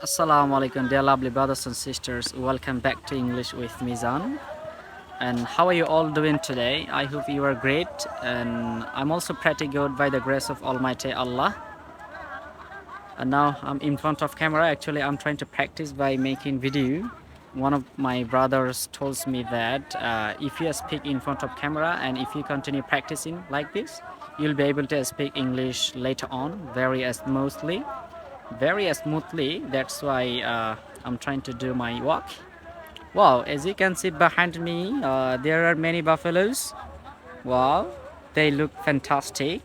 Assalamu alaikum, dear lovely brothers and sisters. Welcome back to English with Mizan. And how are you all doing today? I hope you are great. And I'm also pretty good by the grace of Almighty Allah. And now I'm in front of camera. Actually, I'm trying to practice by making video. One of my brothers told me that if you speak in front of camera and if you continue practicing like this, you'll be able to speak English later on very smoothly. That's why I'm trying to do my walk. Wow, as you can see behind me, there are many buffaloes. Wow, they look fantastic.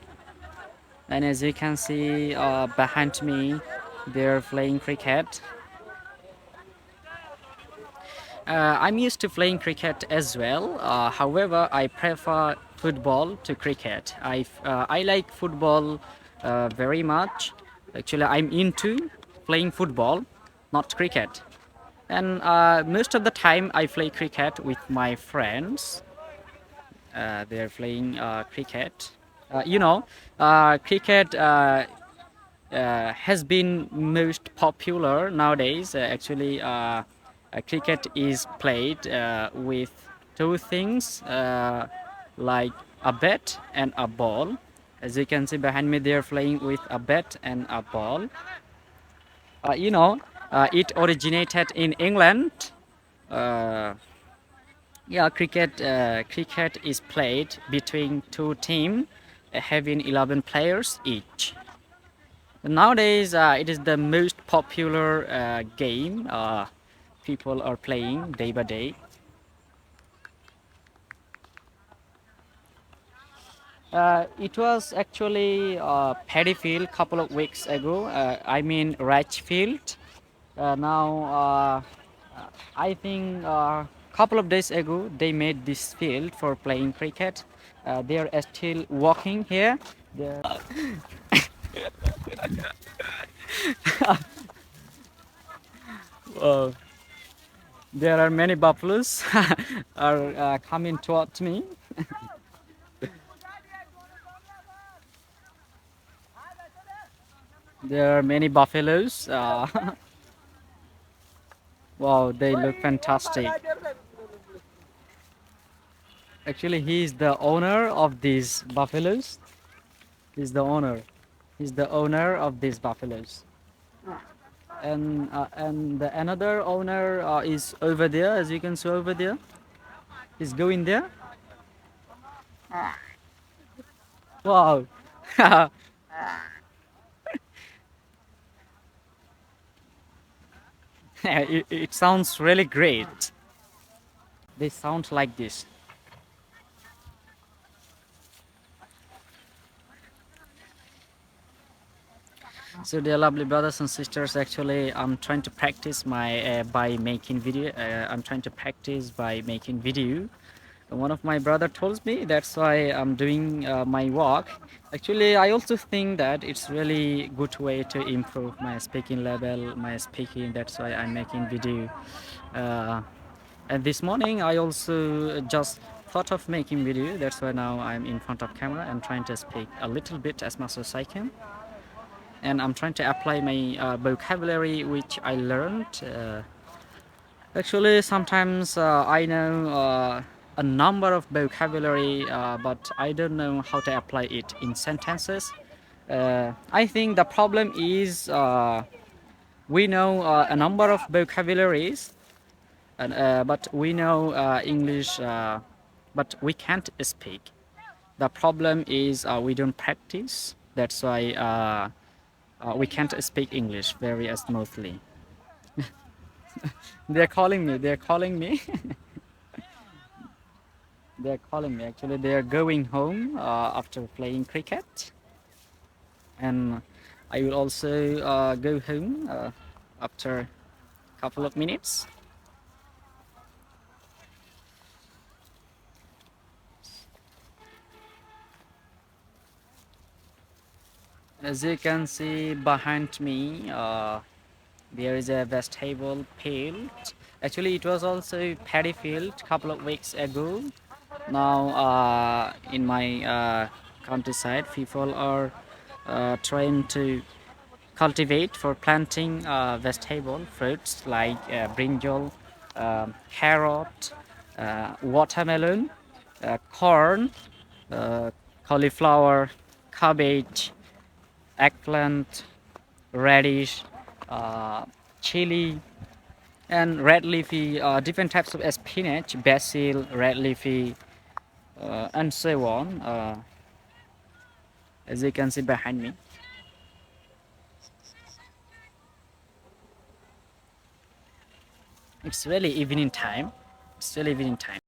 And as you can see behind me, they're playing cricket. I'm used to playing cricket as well. However, I prefer football to cricket. I like football very much. Actually, I'm into playing football, not cricket. And most of the time, I play cricket with my friends. They're playing cricket. Cricket has been most popular nowadays. Cricket is played with two things like a bat and a ball. As you can see behind me, they're playing with a bat and a ball. It originated in England. Uh, cricket is played between two teams having 11 players each. Nowadays, it is the most popular game people are playing day by day. It was actually paddy field couple of weeks ago. I mean rice field. Now I think couple of days ago they made this field for playing cricket. They are still walking here. They're uh, there are many buffaloes are coming towards me. There are many buffaloes. Wow, they look fantastic. Actually, he is the owner of these buffaloes. He's the owner. He's the owner of these buffaloes. And the another owner is over there, as you can see over there. He's going there. Wow. It sounds really great. They sound like this. So dear lovely brothers and sisters, actually I'm trying to practice my by making video. I'm trying to practice by making video. One of my brother told me that's why I'm doing my walk. Actually, I also think that it's really good way to improve my speaking level, my speaking. That's why I'm making video. Uh, and this morning I also just thought of making video. That's why now I'm in front of camera and trying to speak a little bit as much as I can. And I'm trying to apply my vocabulary which I learned. Actually, sometimes I know a number of vocabulary, but I don't know how to apply it in sentences. I think the problem is we know a number of vocabularies, but we know English, but we can't speak. The problem is we don't practice. That's why we can't speak English very smoothly. They're calling me. They're calling me. They're calling me. Actually, they are going home after playing cricket, and I will also go home after a couple of minutes. As you can see behind me, there is a vegetable field. Actually, it was also paddy field a couple of weeks ago. Now, in my countryside, people are trying to cultivate for planting vegetable fruits like brinjal, carrot, watermelon, corn, uh, cauliflower, cabbage, eggplant, radish, uh, chili, and red leafy, different types of spinach, basil, red leafy, and so on. As you can see behind me, it's really evening time. It's really evening time.